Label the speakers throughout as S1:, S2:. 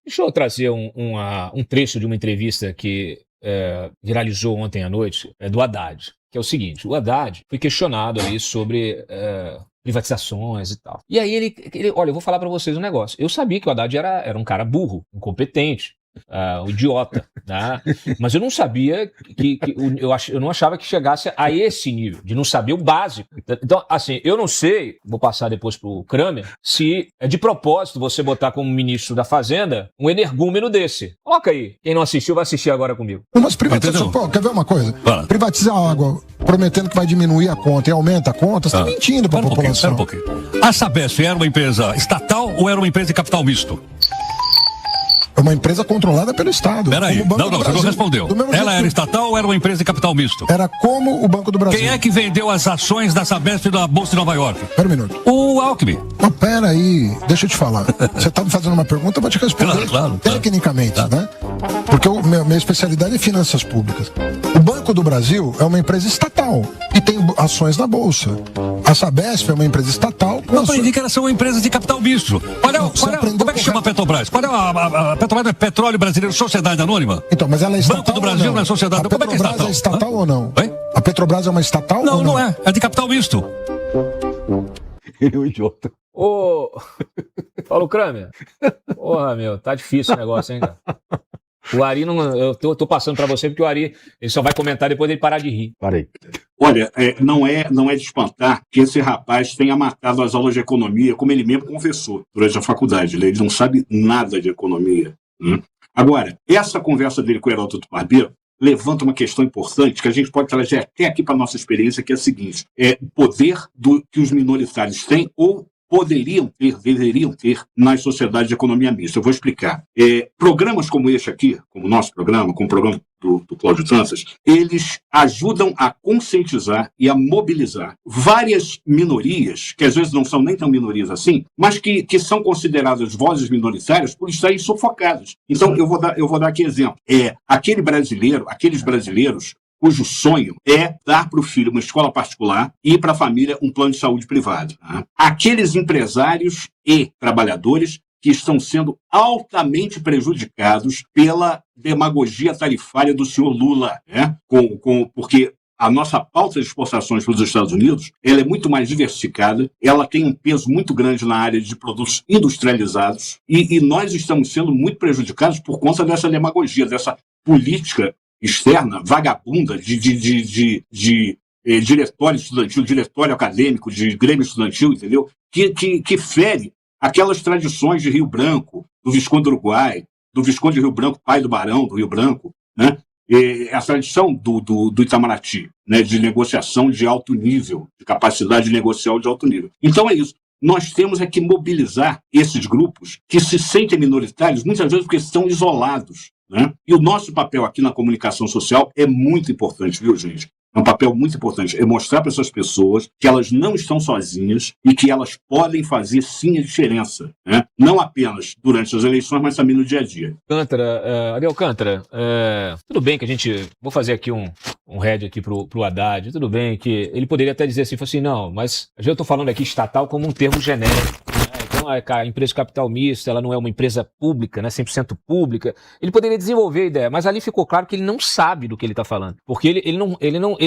S1: Deixa eu trazer um trecho de uma entrevista que viralizou ontem à noite, do Haddad, que é o seguinte: o Haddad foi questionado ali sobre privatizações e tal. E aí ele olha, eu vou falar para vocês um negócio. Eu sabia que o Haddad era um cara burro, incompetente, um idiota, né? Mas eu não sabia eu não achava que chegasse a esse nível, de não saber o básico. Então, assim, eu não sei, vou passar depois pro Kramer, se é de propósito você botar como ministro da Fazenda um energúmeno desse. Coloca aí. Quem não assistiu, vai assistir agora comigo.
S2: Umas privatizações, pô, quer ver uma coisa?
S3: Fala.
S2: Privatizar a água, prometendo que vai diminuir a conta e aumenta a conta, você tá mentindo pra população.
S3: Um pouquinho. A Sabesp era uma empresa estatal ou era uma empresa de capital misto?
S2: É uma empresa controlada pelo Estado.
S3: Peraí, não, você não respondeu. Ela era estatal ou era uma empresa de capital misto?
S2: Era como o Banco do Brasil.
S3: Quem é que vendeu as ações da Sabesp na Bolsa de Nova York?
S2: Pera um minuto.
S3: O Alckmin.
S2: Não, pera aí, deixa eu te falar. Você tá me fazendo uma pergunta, eu vou te responder
S3: claro,
S2: tecnicamente, né? Porque minha especialidade é finanças públicas. O Banco do Brasil é uma empresa estatal e tem ações na Bolsa. A Sabesp é uma empresa estatal.
S3: Eu aprendi que elas são uma empresa de capital misto. Como é que chama a Petrobras? Qual é a Petrobras? É Petróleo Brasileiro, Sociedade Anônima?
S2: Então, mas ela é estatal.
S3: Banco do Brasil não é sociedade. Como é que é estatal?
S2: É estatal ou não?
S3: Oi?
S2: A Petrobras é uma estatal
S3: não,
S2: ou não?
S3: Não é. É de capital misto.
S4: Ele é um idiota.
S1: Paulo Kramer. Porra, meu, tá difícil o negócio, hein, cara? O Ari não. Eu tô passando pra você porque o Ari ele só vai comentar depois dele parar de rir.
S4: Parei.
S5: Olha, não é de espantar que esse rapaz tenha matado as aulas de economia, como ele mesmo confessou durante a faculdade. Ele não sabe nada de economia. Agora, essa conversa dele com o Heródoto Barbeiro levanta uma questão importante que a gente pode trazer até aqui para a nossa experiência, que é a seguinte: o poder que os minoritários têm ou deveriam ter nas sociedades de economia mista. Eu vou explicar. Programas como este aqui, como o nosso programa, como o programa do Cláudio Tranças, eles ajudam a conscientizar e a mobilizar várias minorias, que às vezes não são nem tão minorias assim, mas que são consideradas vozes minoritárias por estarem sufocadas. Então, eu vou dar aqui exemplo. Aqueles brasileiros cujo sonho é dar para o filho uma escola particular e para a família um plano de saúde privado. Tá? Aqueles empresários e trabalhadores que estão sendo altamente prejudicados pela demagogia tarifária do senhor Lula, né? Porque a nossa pauta de exportações para os Estados Unidos ela é muito mais diversificada, ela tem um peso muito grande na área de produtos industrializados e nós estamos sendo muito prejudicados por conta dessa demagogia, dessa política externa, vagabunda, de diretório estudantil, diretório acadêmico, de grêmio estudantil, entendeu? Que fere aquelas tradições de Rio Branco, do Visconde do Uruguai, do Visconde de Rio Branco, pai do Barão do Rio Branco, né? A tradição do Itamaraty, né? De negociação de alto nível, de capacidade negocial de alto nível. Então é isso. Nós temos que mobilizar esses grupos que se sentem minoritários, muitas vezes porque estão isolados. Né? E o nosso papel aqui na comunicação social é muito importante, viu, gente? É um papel muito importante, é mostrar para essas pessoas que elas não estão sozinhas e que elas podem fazer sim a diferença, né? Não apenas durante as eleições, mas também no dia a dia.
S1: Ariel Alcântara, tudo bem que a gente... Vou fazer aqui um head aqui pro Haddad, tudo bem que ele poderia até dizer assim, não, mas eu estou falando aqui estatal como um termo genérico. Então, a empresa de capital misto, ela não é uma empresa pública, né, 100% pública. Ele poderia desenvolver a ideia, mas ali ficou claro que ele não sabe do que ele está falando. Porque ele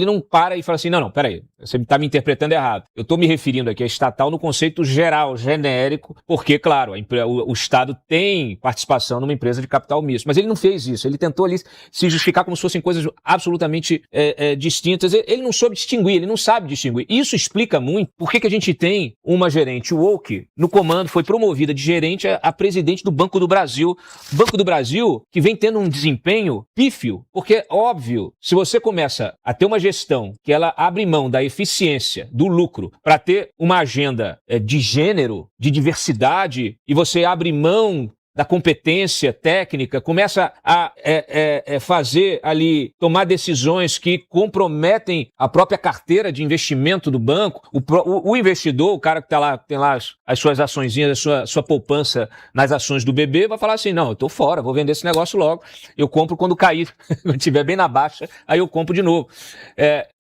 S1: não para e fala assim, não, peraí, você está me interpretando errado. Eu estou me referindo aqui a estatal no conceito geral, genérico, porque, claro, o Estado tem participação numa empresa de capital misto. Mas ele não fez isso, ele tentou ali se justificar como se fossem coisas absolutamente distintas. Ele não soube distinguir, ele não sabe distinguir. Isso explica muito por que a gente tem uma gerente woke no comando, foi promovida de gerente a presidente do Banco do Brasil. Banco do Brasil que vem tendo um desempenho pífio, porque, óbvio, se você começa a ter uma gestão que ela abre mão da eficiência, do lucro, para ter uma agenda de gênero, de diversidade, e você abre mão da competência técnica, começa a fazer ali, tomar decisões que comprometem a própria carteira de investimento do banco, o investidor, o cara que tem lá as suas açõezinhas, a sua poupança nas ações do BB, vai falar assim, não, eu tô fora, vou vender esse negócio logo, eu compro quando cair, quando estiver bem na baixa, aí eu compro de novo.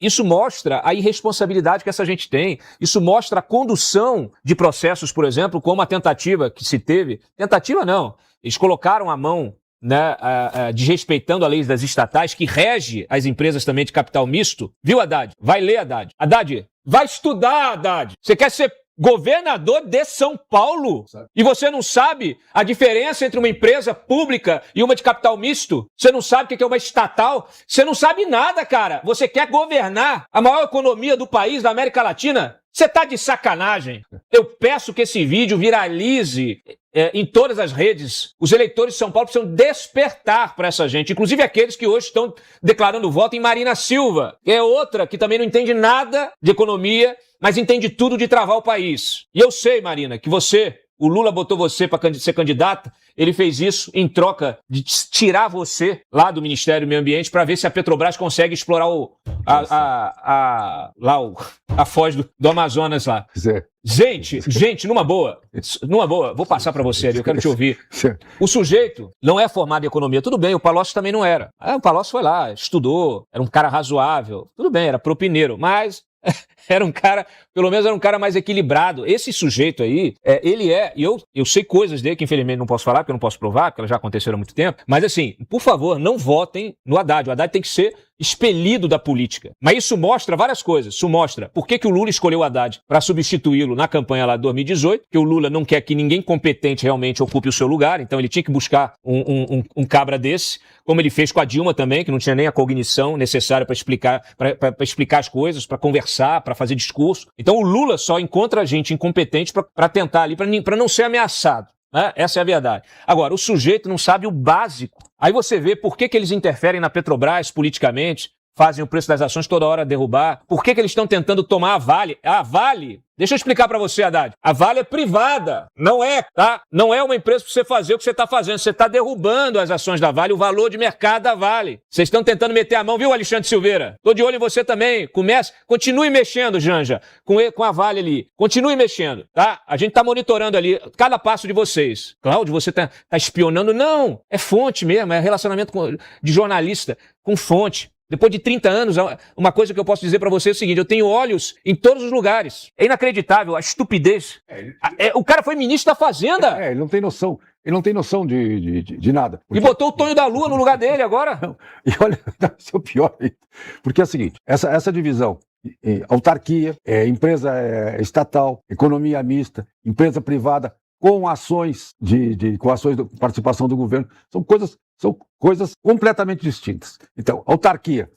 S1: Isso mostra a irresponsabilidade que essa gente tem, isso mostra a condução de processos, por exemplo, como a tentativa que se teve, tentativa não, não. Eles colocaram a mão, né, desrespeitando a lei das estatais, que rege as empresas também de capital misto. Viu, Haddad? Vai ler, Haddad. Haddad, vai estudar, Haddad. Você quer ser governador de São Paulo? E você não sabe a diferença entre uma empresa pública e uma de capital misto? Você não sabe o que é uma estatal? Você não sabe nada, cara. Você quer governar a maior economia do país, da América Latina? Você tá de sacanagem. Eu peço que esse vídeo viralize em todas as redes. Os eleitores de São Paulo precisam despertar para essa gente, inclusive aqueles que hoje estão declarando voto em Marina Silva, que é outra que também não entende nada de economia, mas entende tudo de travar o país. E eu sei, Marina, que o Lula botou você para ser candidata, ele fez isso em troca de tirar você lá do Ministério do Meio Ambiente para ver se a Petrobras consegue explorar a foz do Amazonas lá. Gente, numa boa, vou passar para você ali, eu quero te ouvir. O sujeito não é formado em economia, tudo bem, o Palocci também não era. O Palocci foi lá, estudou, era um cara razoável, tudo bem, era propineiro, mas era um cara, pelo menos era um cara mais equilibrado. Esse sujeito aí, e eu sei coisas dele que infelizmente não posso falar, porque eu não posso provar, porque elas já aconteceram há muito tempo, mas assim, por favor, não votem no Haddad. O Haddad tem que ser expelido da política. Mas isso mostra várias coisas. Isso mostra por que o Lula escolheu o Haddad para substituí-lo na campanha lá de 2018, que o Lula não quer que ninguém competente realmente ocupe o seu lugar, então ele tinha que buscar um cabra desse, como ele fez com a Dilma também, que não tinha nem a cognição necessária para explicar as coisas, para conversar, para fazer discurso. Então o Lula só encontra gente incompetente para tentar ali, para não ser ameaçado. Né? Essa é a verdade. Agora, o sujeito não sabe o básico. Aí você vê por que eles interferem na Petrobras politicamente, fazem o preço das ações toda hora derrubar. Por que eles estão tentando tomar a Vale? A Vale, deixa eu explicar para você, Haddad. A Vale é privada, não é, tá? Não é uma empresa para você fazer o que você está fazendo. Você está derrubando as ações da Vale, o valor de mercado da Vale. Vocês estão tentando meter a mão, viu, Alexandre Silveira? Tô de olho em você também. Continue mexendo, Janja, com a Vale ali. Continue mexendo, tá? A gente tá monitorando ali cada passo de vocês. Cláudio, você tá espionando? Não, é fonte mesmo, é relacionamento de jornalista com fonte. Depois de 30 anos, uma coisa que eu posso dizer pra você é o seguinte, eu tenho olhos em todos os lugares. É inacreditável a estupidez. O cara foi ministro da Fazenda.
S4: Ele não tem noção. Ele não tem noção de nada.
S1: Porque... E botou o Tonho da Lua no lugar dele agora.
S4: Não. E olha, isso é o pior. Porque é o seguinte, essa divisão, autarquia, empresa estatal, economia mista, empresa privada, com ações de participação do governo, são coisas completamente distintas. Então, autarquia.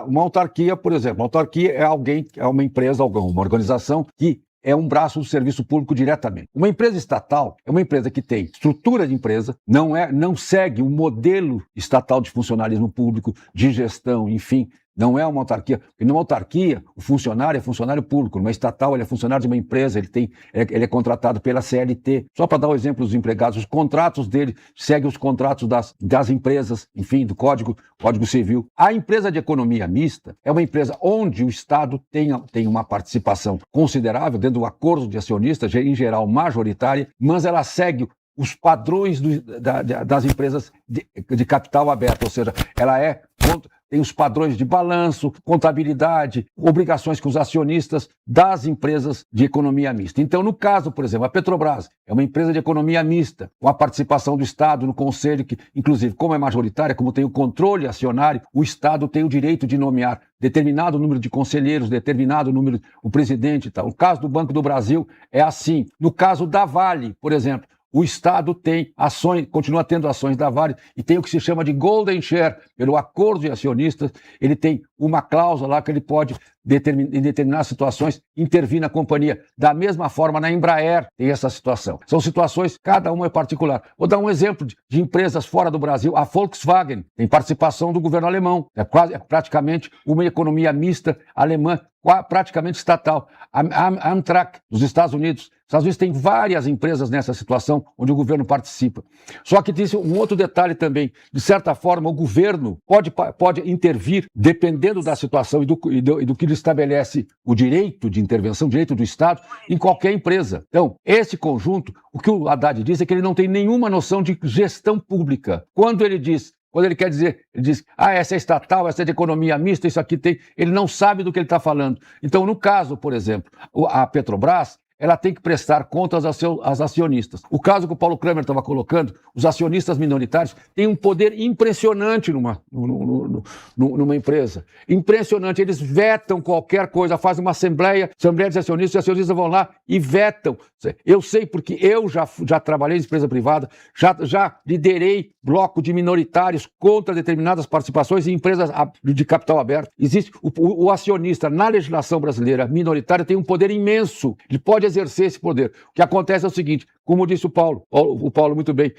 S4: Uma autarquia, por exemplo, autarquia é uma empresa, uma organização que é um braço do serviço público diretamente. Uma empresa estatal é uma empresa que tem estrutura de empresa, não segue o modelo estatal de funcionalismo público, de gestão, enfim. Não é uma autarquia. E numa autarquia, o funcionário é funcionário público. Numa estatal, ele é funcionário de uma empresa, ele é contratado pela CLT. Só para dar o exemplo dos empregados, os contratos dele seguem os contratos das empresas, enfim, do Código Civil. A empresa de economia mista é uma empresa onde o Estado tem uma participação considerável dentro do acordo de acionistas, em geral majoritária, mas ela segue os padrões das empresas de capital aberto, ou seja, ela tem os padrões de balanço, contabilidade, obrigações com os acionistas das empresas de economia mista. Então, no caso, por exemplo, a Petrobras é uma empresa de economia mista, com a participação do Estado no conselho, que, inclusive, como é majoritária, como tem o controle acionário, o Estado tem o direito de nomear determinado número de conselheiros, determinado número, o presidente e tal. No caso do Banco do Brasil, é assim. No caso da Vale, por exemplo, o Estado tem ações, continua tendo ações da Vale e tem o que se chama de Golden Share, pelo acordo de acionistas, ele tem uma cláusula lá que ele pode, em determinadas situações, intervir na companhia. Da mesma forma, na Embraer tem essa situação. São situações, cada uma é particular. Vou dar um exemplo de empresas fora do Brasil. A Volkswagen tem participação do governo alemão, é praticamente uma economia mista alemã, praticamente estatal. A Amtrak, dos Estados Unidos. Os Estados Unidos tem várias empresas nessa situação onde o governo participa. Só que tem um outro detalhe também. De certa forma, o governo pode intervir, dependendo da situação e do que ele estabelece o direito de intervenção, o direito do Estado, em qualquer empresa. Então, esse conjunto, o que o Haddad diz é que ele não tem nenhuma noção de gestão pública. Quando ele diz, ele diz, essa é estatal, essa é de economia mista, isso aqui tem... Ele não sabe do que ele está falando. Então, no caso, por exemplo, a Petrobras ela tem que prestar contas aos acionistas. O caso que o Paulo Kramer estava colocando, os acionistas minoritários têm um poder impressionante numa empresa. Impressionante. Eles vetam qualquer coisa, fazem uma assembleia de acionistas, os acionistas vão lá e vetam. Eu sei porque eu já trabalhei em empresa privada, já liderei bloco de minoritários contra determinadas participações em empresas de capital aberto. Existe o acionista, na legislação brasileira minoritária, tem um poder imenso. Ele pode exercer esse poder. O que acontece é o seguinte, como disse o Paulo muito bem,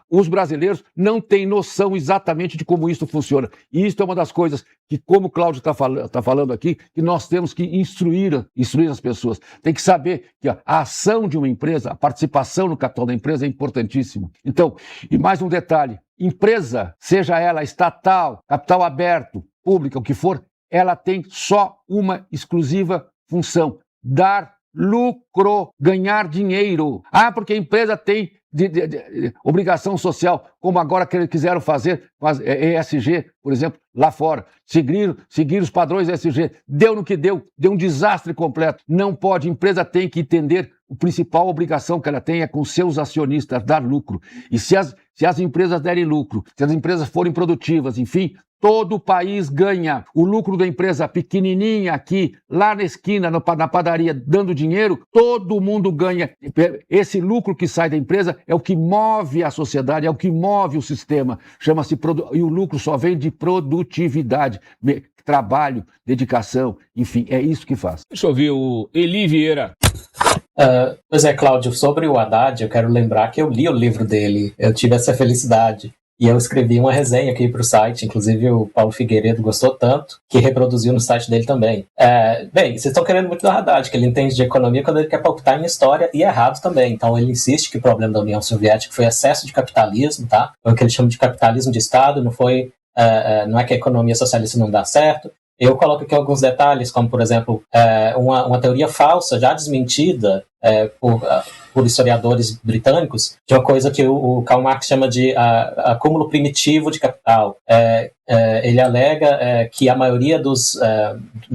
S4: os brasileiros não têm noção exatamente de como isso funciona. E isso é uma das coisas que, como o Cláudio está falando aqui, que nós temos que instruir as pessoas. Tem que saber que a ação de uma empresa, a participação no capital da empresa é importantíssima. Então, e mais um detalhe, empresa, seja ela estatal, capital aberto, pública, o que for, ela tem só uma exclusiva função: dar lucro, ganhar dinheiro. Porque a empresa tem obrigação social, como agora quiseram fazer com as ESG, por exemplo, lá fora. Seguir os padrões ESG. Deu no que deu um desastre completo. Não pode, a empresa tem que entender a principal obrigação que ela tem é com seus acionistas, dar lucro. E se as empresas derem lucro, se as empresas forem produtivas, enfim, todo o país ganha. O lucro da empresa pequenininha aqui, lá na esquina, na padaria, dando dinheiro, todo mundo ganha. Esse lucro que sai da empresa é o que move a sociedade, é o que move o sistema. E o lucro só vem de produtividade, trabalho, dedicação, enfim, é isso que faz.
S1: Deixa eu ouvir o Eli Vieira.
S6: Pois é, Cláudio, sobre o Haddad, eu quero lembrar que eu li o livro dele, eu tive essa felicidade. E eu escrevi uma resenha aqui para o site, inclusive o Paulo Figueiredo gostou tanto, que reproduziu no site dele também. Bem, vocês estão querendo muito do Haddad, que ele entende de economia quando ele quer palpitar em história, e é errado também. Então ele insiste que o problema da União Soviética foi excesso de capitalismo, tá? Foi o que ele chama de capitalismo de Estado, não é que a economia socialista não dá certo. Eu coloco aqui alguns detalhes, como, por exemplo, uma teoria falsa, já desmentida por historiadores britânicos, de uma coisa que o Karl Marx chama de acúmulo primitivo de capital. Ele alega que a maioria do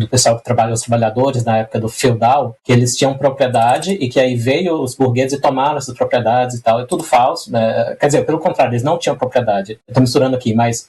S6: pessoal que trabalha, os trabalhadores na época do feudal, que eles tinham propriedade e que aí veio os burgueses e tomaram essas propriedades e tal. É tudo falso, né? Quer dizer, pelo contrário, eles não tinham propriedade. Estou misturando aqui, mas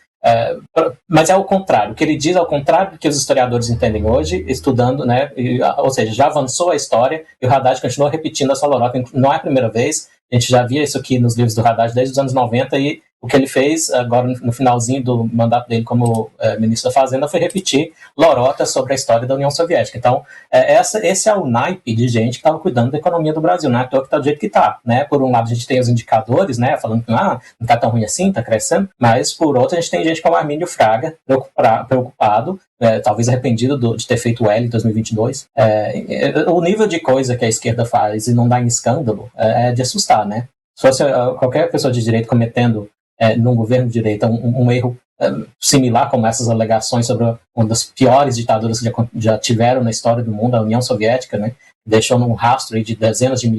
S6: é o contrário. O que ele diz é o contrário do que os historiadores entendem hoje, estudando, né? Ou seja, já avançou a história e o Haddad continua repetindo essa lorota. Não é a primeira vez, a gente já via isso aqui nos livros do Haddad desde os anos 90 e o que ele fez agora no finalzinho do mandato dele como ministro da Fazenda foi repetir lorotas sobre a história da União Soviética. Então, esse é o naipe de gente que estava cuidando da economia do Brasil, não é à toa que está do jeito que está, né? Por um lado, a gente tem os indicadores, né, falando que não está tão ruim assim, está crescendo, mas por outro, a gente tem gente como Armínio Fraga preocupado, talvez arrependido de ter feito o L em 2022. O nível de coisa que a esquerda faz e não dá em escândalo é de assustar, né? Se fosse qualquer pessoa de direito cometendo num governo de direita um erro similar como essas alegações sobre uma das piores ditaduras que já tiveram na história do mundo, a União Soviética, né, deixou num rastro aí de dezenas de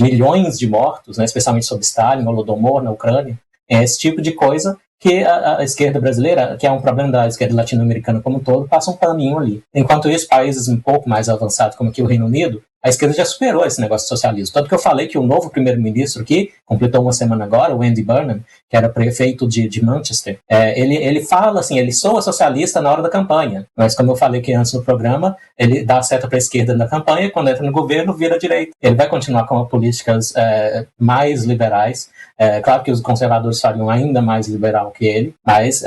S6: milhões de mortos, né, especialmente sobre Stalin, Holodomor na Ucrânia. É esse tipo de coisa que a esquerda brasileira, que é um problema da esquerda latino-americana como um todo, passa um paninho ali. Enquanto isso, países um pouco mais avançados, como aqui o Reino Unido, a esquerda já superou esse negócio de socialismo. Tanto que eu falei que o novo primeiro-ministro aqui, completou uma semana agora, o Andy Burnham, que era prefeito de Manchester, ele fala assim, ele soa socialista na hora da campanha, mas como eu falei aqui antes no programa, ele dá a seta para a esquerda na campanha e quando entra no governo, vira direita. Ele vai continuar com políticas mais liberais. Claro que os conservadores fariam ainda mais liberal que ele, mas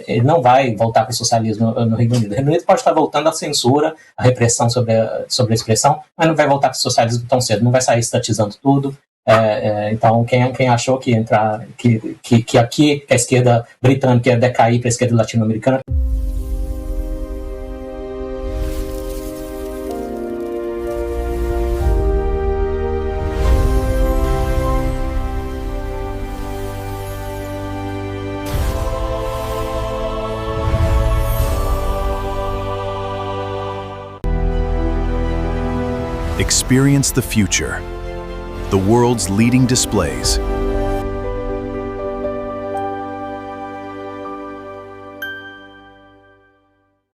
S6: ele não vai voltar para o socialismo no Reino Unido. O Reino Unido pode estar voltando à censura, à repressão sobre a expressão, mas não vai voltar para o socialismo tão cedo, não vai sair estatizando tudo. Então, quem achou que aqui a esquerda britânica ia decair para a esquerda latino-americana.
S7: Experience the future. The world's leading displays,